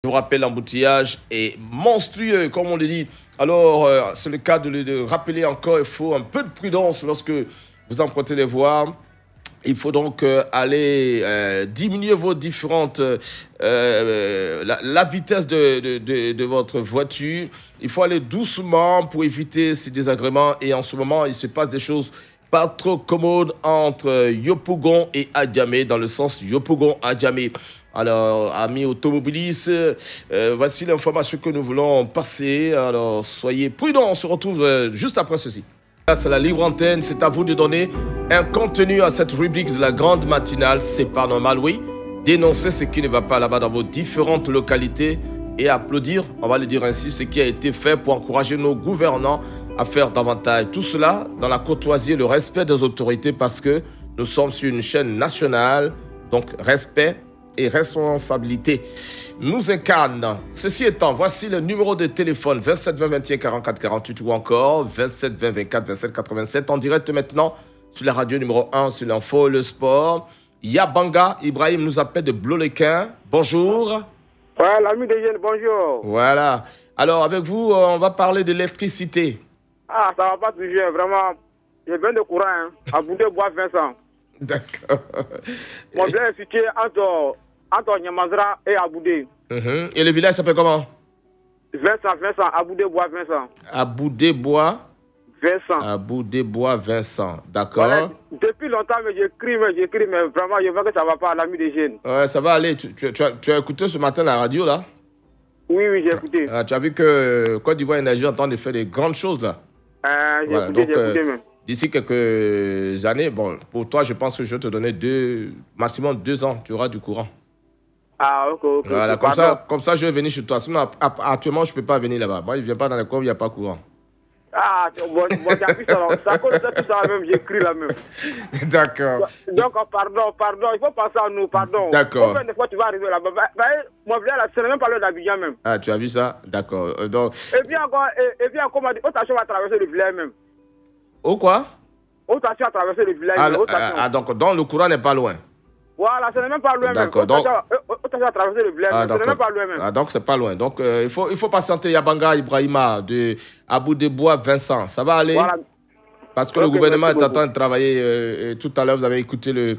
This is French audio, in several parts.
vous rappelle, l'embouteillage est monstrueux, comme on le dit. Alors, c'est le cas de rappeler encore, il faut un peu de prudence lorsque vous empruntez les voies. Il faut donc aller diminuer vos différentes... la vitesse de votre voiture. Il faut aller doucement pour éviter ces désagréments. Et en ce moment, il se passe des choses pas trop commodes entre Yopougon et Adjamé, dans le sens Yopougon-Adjamé. Alors, amis automobilistes, voici l'information que nous voulons passer. Alors, soyez prudents. On se retrouve juste après ceci. C'est la libre antenne, c'est à vous de donner un contenu à cette rubrique de la grande matinale. C'est pas normal, oui. Dénoncer ce qui ne va pas là-bas dans vos différentes localités et applaudir, on va le dire ainsi, ce qui a été fait pour encourager nos gouvernants à faire davantage. Tout cela dans la courtoisie et le respect des autorités parce que nous sommes sur une chaîne nationale, donc respect et responsabilité nous incarne. Ceci étant, voici le numéro de téléphone 27 20 21 44 48 ou encore 27 20 24 27 87 en direct maintenant sur la radio numéro 1 sur l'info, le sport. Yabanga Ibrahim nous appelle de Blolequin. Bonjour. Ouais, l'ami des jeunes, bonjour. Voilà. Alors avec vous, on va parler de l'électricité. Ah, ça va pas toujours, vraiment. J'ai besoin de courant, hein. À Boudé-Bois, Vincent. D'accord. Mon blé est situé entre Nyamazra et Aboudé. Et le village s'appelle comment? Vincent, Aboudé-Bois, Vincent. Aboudé-Bois Vincent. Aboudé-Bois, Vincent. D'accord. Voilà, depuis longtemps, mais j'écris, mais vraiment, je vois que ça va pas, l'ami des jeunes. Ouais, ça va aller. Tu as écouté ce matin la radio, là? Oui, j'ai écouté. Tu as vu que Côte d'Ivoire Énergie est en train de faire des grandes choses, là? J'ai écouté même. D'ici quelques années, bon, pour toi, je pense que je vais te donner maximum 2 ans, tu auras du courant. Ah, ok. Voilà, comme ça, je vais venir chez toi. Sinon, actuellement, je ne peux pas venir là-bas. Moi, je ne viens pas dans les coins où il n'y a pas de courant. Ah, bon, j'ai vu ça. Ça cause de tout ça même, j'écris là même. D'accord. Donc, pardon, il faut penser à nous, pardon. D'accord. Combien de fois tu vas arriver là-bas? Mon frère, là, c'est même pas l'heure d'Abidjan même. Ah, tu as vu ça? D'accord. Donc... Et puis encore, on dit, Otacho va traverser le village même. Oh quoi? Otacho va traverser le village même. Donc le courant n'est pas loin. Voilà, ce n'est même pas loin même. D'accord. Otacho va traverser le village même, ce n'est même pas loin même. Ah, donc c'est pas loin. Donc il faut patienter. Yabanga Ibrahima de Aboudé-Bois, Vincent. Ça va aller? Voilà. Parce que le gouvernement est en train de travailler. Tout à l'heure, vous avez écouté le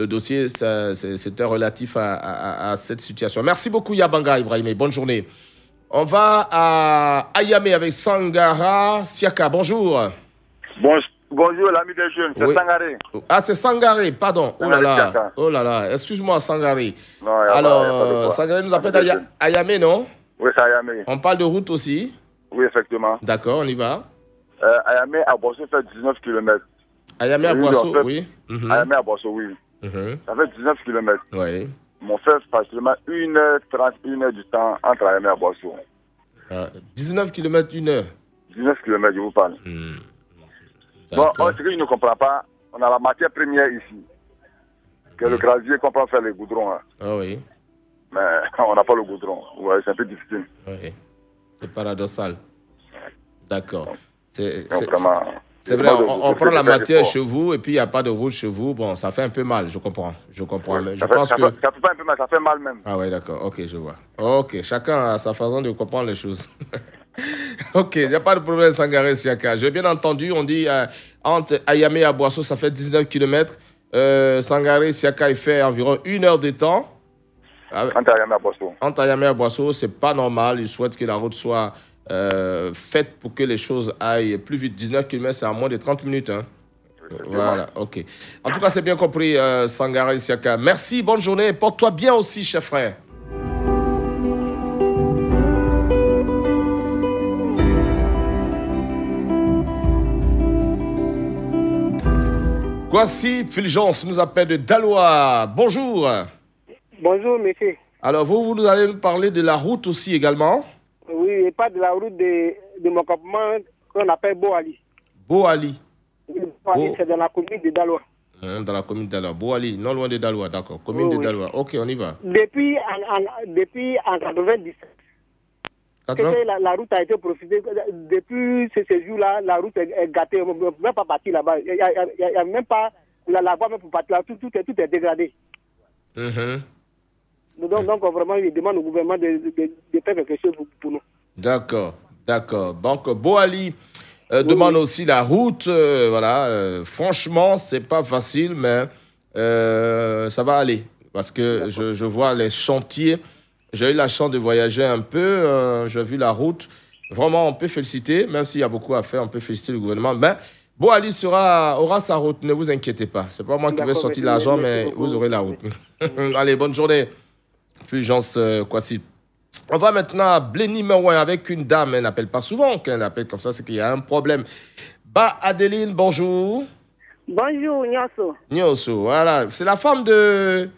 dossier. C'était relatif à cette situation. Merci beaucoup Yabanga Ibrahima. Bonne journée. On va à Ayamé avec Sangara Siaka. Bonjour. Bonjour l'ami des jeunes, c'est Sangaré. Ah, c'est Sangaré, pardon. Oh là là, excuse-moi Sangaré. Alors, Sangaré nous appelle Ayamé, non? Oui, c'est Ayamé. On parle de route aussi? Oui, effectivement. D'accord, on y va. Ayamé à Bosso fait 19 km. Ayamé à Bosso, oui. Ayamé à Bosso, oui. Ça fait 19 km. Oui. Mon frère, facilement 1h30, 1h du temps entre Ayamé à Bosso. 19 km, 1h. 19 km, je vous parle. Bon, ce que je ne comprends pas, on a la matière première ici. Que le gravier qu'on peut faire les goudrons. Hein. Ah oui. Mais on n'a pas le goudron. Ouais, c'est un peu difficile. Oui. C'est paradoxal. D'accord. C'est vrai, on prend la matière chez vous et puis il n'y a pas de route chez vous. Bon, ça fait un peu mal, je comprends. Ouais, ça fait pas un peu mal, ça fait mal même. Ah oui, d'accord. Ok, je vois. Ok, chacun a sa façon de comprendre les choses. Ok, il n'y a pas de problème, Sangaré Siaka. J'ai bien entendu, on dit entre Ayamé et Abosso, ça fait 19 km. Sangaré Siaka, il fait environ 1 heure de temps. Entre Ayamé et Abosso. Entre Ayamé et Abosso, c'est pas normal. Il souhaite que la route soit faite pour que les choses aillent plus vite. 19 km, c'est à moins de 30 minutes. Hein. Voilà, ok. En tout cas, c'est bien compris, Sangaré Siaka. Merci, bonne journée. Porte-toi bien aussi, chef frère. Voici Fulgence nous appelle de Daloa. Bonjour. Bonjour, monsieur. Alors, vous allez nous parler de la route aussi également? Oui, et pas de la route de mon campement qu'on appelle Boali. Boali. Boali, c'est dans la commune de Daloa. Dans la commune de Daloa. Boali, non loin de Daloa, d'accord. Commune de Daloa. Ok, on y va. Depuis en 97. La route a été profitée. Depuis ce jour-là, la route est gâtée. On ne peut même pas partir là-bas. Il n'y a même pas la voie même pour partir là. Tout est dégradé. Donc vraiment, il demande au gouvernement de faire quelque chose pour nous. D'accord. Donc, Boali demande aussi la route. Voilà. Franchement, c'est pas facile, mais ça va aller. Parce que je vois les chantiers. J'ai eu la chance de voyager un peu. J'ai vu la route. Vraiment, on peut féliciter, même s'il y a beaucoup à faire, on peut féliciter le gouvernement. Mais Boali aura sa route, ne vous inquiétez pas. C'est pas moi qui vais sortir l'argent, mais vous aurez la route. Allez, bonne journée. Fulgence Kwasi. On va maintenant à Bléni Merouin avec une dame. Elle n'appelle pas souvent. Quand elle appelle comme ça, c'est qu'il y a un problème. Bah, Adeline, bonjour. Bonjour, Nyoso. Nyoso, voilà. C'est la femme de...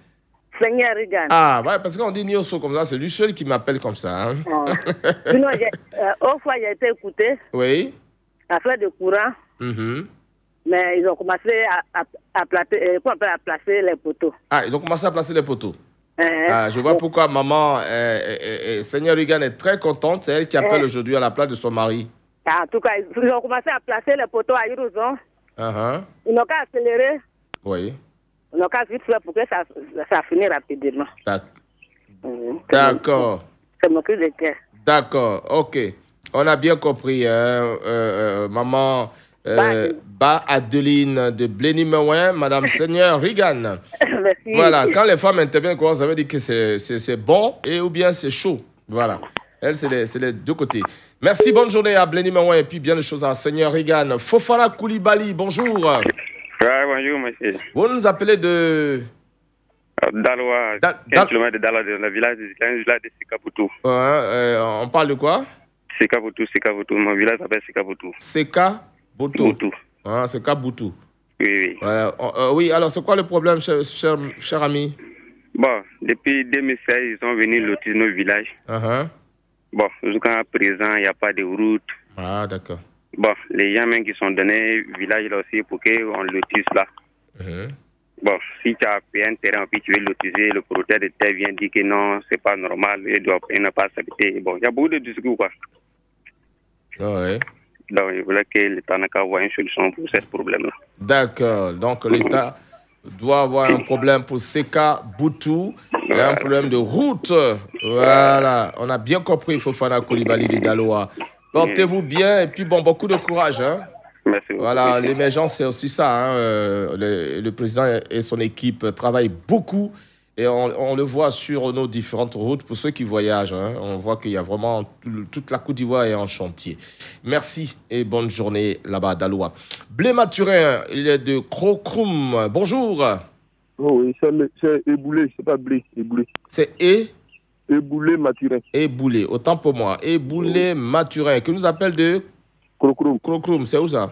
Seigneur Rigan. Ah, ouais, parce qu'on dit Nyoso comme ça, c'est lui seul qui m'appelle comme ça. Hein? Oh. Sinon, au fois, j'ai été écouté. Oui. Affaire de courant. Mais ils ont commencé à placer les poteaux. Ah, ils ont commencé à placer les poteaux. Je vois pourquoi maman, Seigneur Rigan est très contente. C'est elle qui appelle aujourd'hui à la place de son mari. En tout cas, ils ont commencé à placer les poteaux à Irouzon. Ils n'ont qu'à accélérer. Oui. Ils n'ont qu'à vite faire pour que ça finisse rapidement. D'accord. C'est mon cri de cœur. D'accord, ok. On a bien compris, maman Adeline de Bléni-Merouin, madame Seigneur Rigan. Merci. Voilà, quand les femmes interviennent, ça veut dire que c'est bon ou bien c'est chaud. Voilà. Elle, c'est les deux côtés. Merci, bonne journée à Bléni-Merouin et puis bien de choses à Seigneur Rigan. Fofana Koulibaly, bonjour. Bonjour, monsieur. Vous nous appelez de... Daloa, 15 km de Daloa, le village de Sekaboutou. On parle de quoi? Sekaboutou. Mon village s'appelle Sekaboutou. Sekaboutou. Sekaboutou. Oui. Oui, alors c'est quoi le problème, cher ami? Bon, depuis 2016, ils sont venus lotir nos villages. Bon, jusqu'à présent, il n'y a pas de route. Ah, d'accord. Bon, les gens même qui sont donnés village là aussi pour qu'on lotisse là. Bon, si tu as payé un terrain puis tu veux lotiser, le propriétaire de terre vient dire que non, c'est pas normal, il n'a pas accepté. Bon, il y a beaucoup de discours quoi. Ouais. Donc, il voulait que l'État n'a qu'à avoir une solution pour ce problème-là. D'accord. Donc, l'État doit avoir un problème pour Sekaboutou. Il y a un problème de route. Voilà. On a bien compris, Fofana Koulibaly de Daloa. Portez-vous bien et puis bon, beaucoup de courage. Hein. Merci beaucoup. Voilà, l'émergence, c'est aussi ça. Hein. Le président et son équipe travaillent beaucoup et on le voit sur nos différentes routes pour ceux qui voyagent. Hein. On voit qu'il y a vraiment toute la Côte d'Ivoire est en chantier. Merci et bonne journée là-bas à Daloa. Blé Maturin, il est de Krokroum. Bonjour. Oh oui, c'est Éboulé, c'est pas Blé, Éboulé. C'est Éboulé Maturin. Éboulé, autant pour moi. Éboulé Maturin, qui nous appelle de Krokroum, c'est où ça?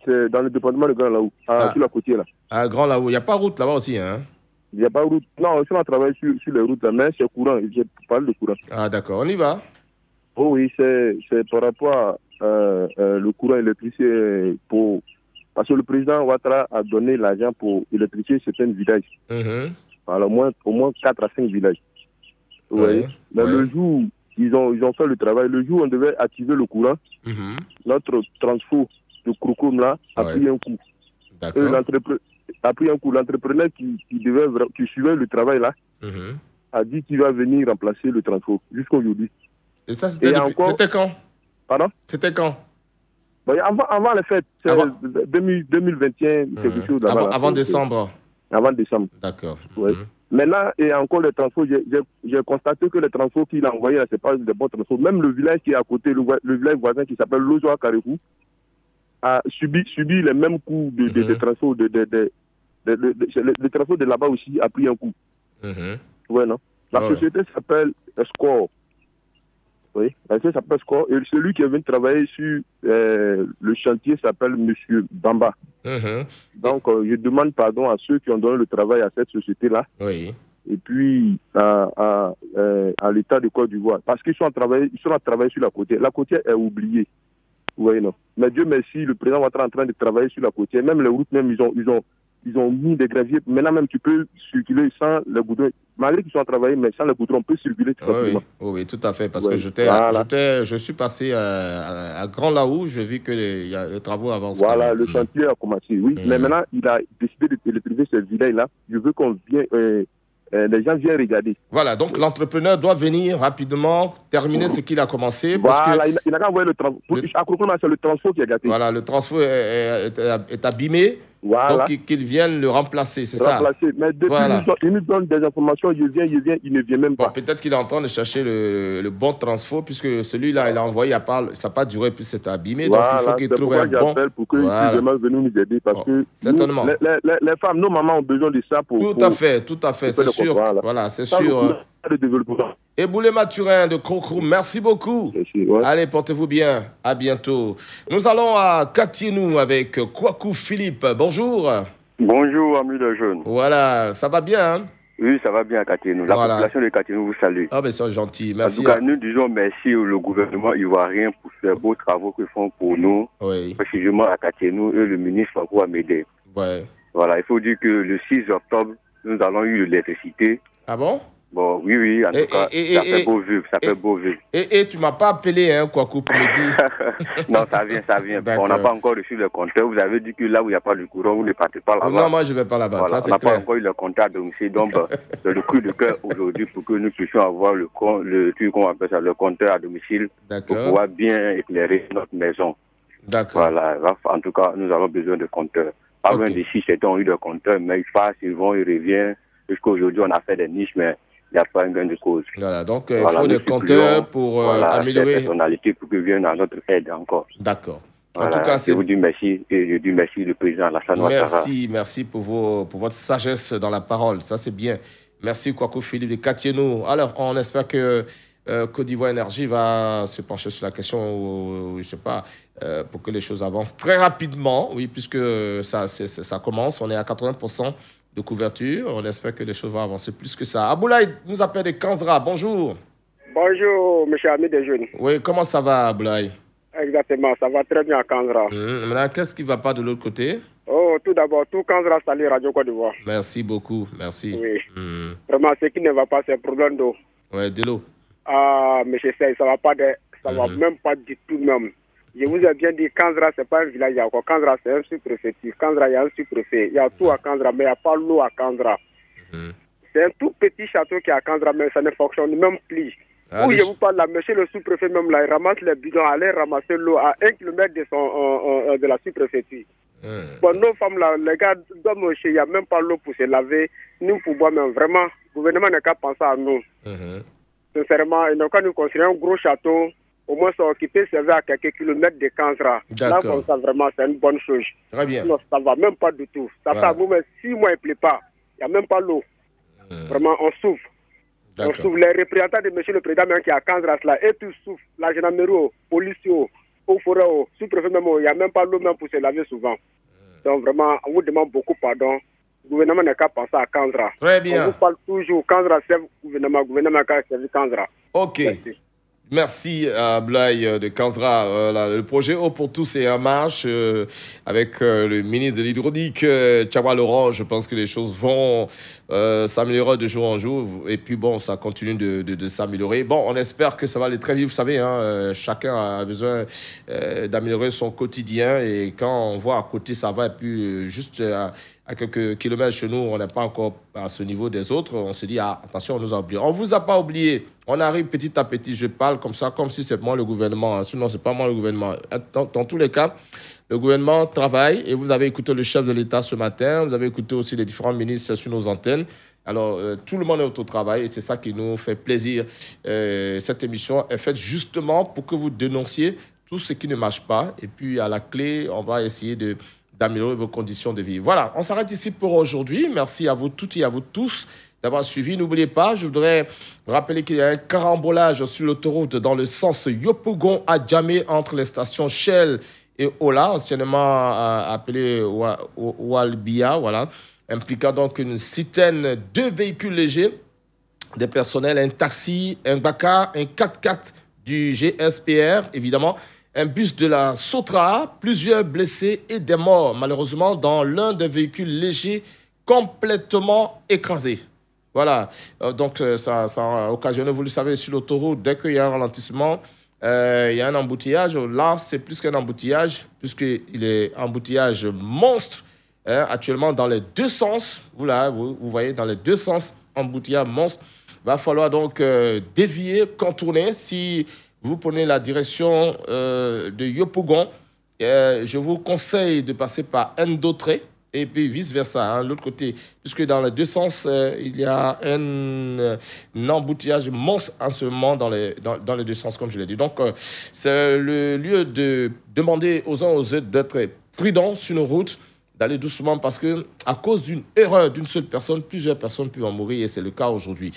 C'est dans le département de Grand Laou, sur la côtière là. À Grand Laou, il n'y a pas de route là-bas aussi, hein? Il n'y a pas de route. Non, on travaille sur les routes là, mais c'est courant, je parle de courant. Ah d'accord, on y va? Oh oui, c'est par rapport à le courant électrifié pour... Parce que le président Ouattara a donné l'argent pour électrifier certains villages. Alors, au moins 4 à 5 villages. Oui. Mais le jour, ils ont fait le travail. Le jour où on devait activer le courant, notre transfo de Krokroum là a pris un coup. A pris un coup. L'entrepreneur qui suivait le travail là a dit qu'il va venir remplacer le transfo jusqu'aujourd'hui. Et ça, c'était quand? Pardon? C'était quand? Avant les fêtes, c'est 2021, quelque chose là-bas. Avant décembre. Avant décembre. D'accord. Ouais. Maintenant, et encore les transports, j'ai constaté que les transports qu'il a envoyés, ce n'est pas des bons transports. Même le village qui est à côté, le village voisin qui s'appelle Lozoa Carrefour, a subi les mêmes coups de transport. Le transport de là-bas aussi a pris un coup. Ouais, non? La société s'appelle Score. Oui, la société s'appelle Score. Et celui qui est venu travailler sur le chantier s'appelle M. Bamba. Donc, je demande pardon à ceux qui ont donné le travail à cette société-là. Oui. Et puis, à l'État de Côte d'Ivoire. Parce qu'ils sont à travailler sur la côtière. La côtière est oubliée. Oui, non. Mais Dieu merci, le président Ouattara est en train de travailler sur la côtière. Même les routes, même, ils ont mis des graviers. Maintenant, même, tu peux circuler sans le goudron. Malgré qu'ils sont à travailler, mais sans le goudron, on peut circuler tout simplement. Oui, tout à fait. Parce que je suis passé à Grand Laou, j'ai vu que les travaux avancent. Voilà, le chantier a commencé, oui. Mais maintenant, il a décidé d'électrifier ce village-là. Je veux qu'on vienne les gens viennent regarder. Voilà, donc l'entrepreneur doit venir rapidement terminer ce qu'il a commencé. Voilà, il n'a qu'à envoyer le transport. À Crocona, c'est le transport qui est gâté. Voilà, le transport est abîmé. Voilà. Donc qu'ils viennent le remplacer, c'est ça. Mais depuis il nous donne des informations, il ne vient même pas. Bon, peut-être qu'il est en train de chercher le bon transport, puisque celui-là, il a envoyé, ça n'a pas duré, puis c'est abîmé. Voilà, donc il faut qu'il trouve un bon. Pour qu'ils puissent venir nous aider. Parce que certainement. Les femmes, nos mamans ont besoin de ça pour. Tout à fait, c'est sûr. Voilà, c'est sûr. Et Boulé Mathurin de Crocrou, merci beaucoup. Allez, portez-vous bien. À bientôt. Nous allons à Katinou avec Kwaku Philippe. Bonjour. Bonjour, amis de jeunes. Voilà, ça va bien, hein? Oui, ça va bien à Katinou. La population de Katinou vous salue. Ah, ben c'est gentil, merci. En tout cas, nous disons merci au gouvernement ivoirien pour ces beaux travaux qu'ils font pour nous, précisément à Katinou, et le ministre Fakou Amédé. Ouais. Voilà, il faut dire que le 6 octobre, nous allons eu l'électricité. Ah bon? Bon, oui, en tout cas, ça fait beau vivre, Et tu ne m'as pas appelé, hein, Kwaku, pour me dire. Non, ça vient. On n'a pas encore reçu le compteur. Vous avez dit que là où il n'y a pas de courant, vous ne partez pas là-bas. Non, moi, je ne vais pas là-bas, voilà, ça c'est clair. On n'a pas encore eu le compteur à domicile, donc c'est le cri de cœur aujourd'hui pour que nous puissions avoir le compteur à domicile pour pouvoir bien éclairer notre maison. D'accord. Voilà, en tout cas, nous avons besoin de compteurs. Pas loin d'ici, certains ont eu le compteur, mais ils passent, ils vont, ils reviennent. Jusqu'aujourd'hui, on a fait des niches, mais il n'y a pas un gain de cause. Voilà, donc il faut des compteurs pour améliorer. Les personnalités pour qu'ils viennent à notre aide encore. D'accord. Voilà, en tout cas, je vous dis merci et je dis merci le président Alassane Ouattara. Merci pour votre sagesse dans la parole. Ça, c'est bien. Merci, Kwaku Philippe de Katinou. Alors, on espère que Côte d'Ivoire Énergie va se pencher sur la question, je ne sais pas, pour que les choses avancent très rapidement. Oui, puisque ça commence. On est à 80% de couverture. On espère que les choses vont avancer plus que ça. Aboulaye nous appelle de Kanzra. Bonjour. Bonjour, monsieur ami des jeunes. Oui, comment ça va, Aboulaye? Exactement, ça va très bien à Kanzra. Maintenant, qu'est-ce qui ne va pas de l'autre côté? Oh, tout d'abord, tout Kanzra, salut Radio Côte d'Ivoire. Merci beaucoup, merci. Oui. Vraiment, ce qui ne va pas, c'est le problème d'eau. Oui, de l'eau. Ah, monsieur Sey, ça ne va même pas du tout même. Je vous ai bien dit, Kanzra, ce n'est pas un village encore. Kanzra, c'est un sous-préfecture. Kanzra, il y a un sous-préfet. Il y a tout à Kanzra, mais il n'y a pas l'eau à Kanzra. C'est un tout petit château qui est à Kanzra, mais ça ne fonctionne même plus. Où je vous parle là, monsieur le sous-préfet, même là, il ramasse les bidons, allez ramasser l'eau à 1 kilomètre de la sous-préfecture. Bon, nos femmes là, les gars, il n'y a même pas l'eau pour se laver, ni pour boire, mais vraiment, le gouvernement n'a qu'à penser à nous. Sincèrement, il n'a qu'à nous construire un gros château, au moins ça qui peut servir à quelques kilomètres de Kanzra. Là, comme ça, vraiment, c'est une bonne chose. Très bien. Non, ça ne va même pas du tout. Ça fait à vous, mais 6 mois, il ne pleut pas. Il n'y a même pas l'eau. Vraiment, on souffre. On souffre. Les représentants de monsieur le président même qui est à Kanzra, là, et tout souffre. La gendarmerie, police, au forêt, sous-préfet même, il n'y a même pas l'eau même pour se laver souvent. Donc vraiment, on vous demande beaucoup pardon. Le gouvernement n'a qu'à penser à Kanzra. Très bien. On vous parle toujours, Kanzra serve le gouvernement n'a qu'à servir Kanzra. Ok. Merci à Blaye de Kanzra. Le projet Eau pour tous est en marche avec le ministre de l'Hydraulique, Tchama Laurent. Je pense que les choses vont s'améliorer de jour en jour. Et puis bon, ça continue de s'améliorer. Bon, on espère que ça va aller très vite. Vous savez, hein, chacun a besoin d'améliorer son quotidien. Et quand on voit à côté, ça va. Et puis juste à quelques kilomètres chez nous, on n'est pas encore à ce niveau des autres. On se dit, attention, on nous a oublié. On ne vous a pas oublié. On arrive petit à petit. Je parle comme ça, comme si c'est moi le gouvernement. Hein. Sinon, ce n'est pas moi le gouvernement. Dans tous les cas, le gouvernement travaille. Et vous avez écouté le chef de l'État ce matin. Vous avez écouté aussi les différents ministres sur nos antennes. Alors, tout le monde est au travail et c'est ça qui nous fait plaisir. Cette émission est faite justement pour que vous dénonciez tout ce qui ne marche pas. Et puis, à la clé, on va essayer d'améliorer vos conditions de vie. Voilà, on s'arrête ici pour aujourd'hui. Merci à vous toutes et à vous tous d'avoir suivi. N'oubliez pas, je voudrais rappeler qu'il y a un carambolage sur l'autoroute dans le sens Yopougon à Djamé entre les stations Shell et Ola, anciennement appelé Oualbia, voilà, impliquant donc une citaine, 2 véhicules légers, des personnels, un taxi, un Baka, un 4x4 du GSPR, évidemment, un bus de la Sotra, plusieurs blessés et des morts, malheureusement, dans l'un des véhicules légers complètement écrasés. Voilà, donc ça a occasionné, vous le savez, sur l'autoroute, dès qu'il y a un ralentissement, il y a un embouteillage. Là, c'est plus qu'un embouteillage, puisqu'il est embouteillage monstre, hein, actuellement dans les deux sens. Vous voyez, dans les deux sens, embouteillage monstre. Il va falloir donc dévier, contourner. Si vous prenez la direction de Yopougon, je vous conseille de passer par Ndotré et puis vice-versa, l'autre côté. Puisque dans les deux sens, il y a un embouteillage monstre en ce moment dans les deux sens, comme je l'ai dit. Donc, c'est le lieu de demander aux uns aux autres d'être prudents sur nos routes, d'aller doucement parce que à cause d'une erreur d'une seule personne, plusieurs personnes peuvent en mourir et c'est le cas aujourd'hui.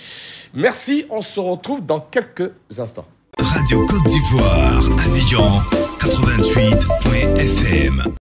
Merci, on se retrouve dans quelques instants. Radio Côte d'Ivoire, Abidjan 88.fm.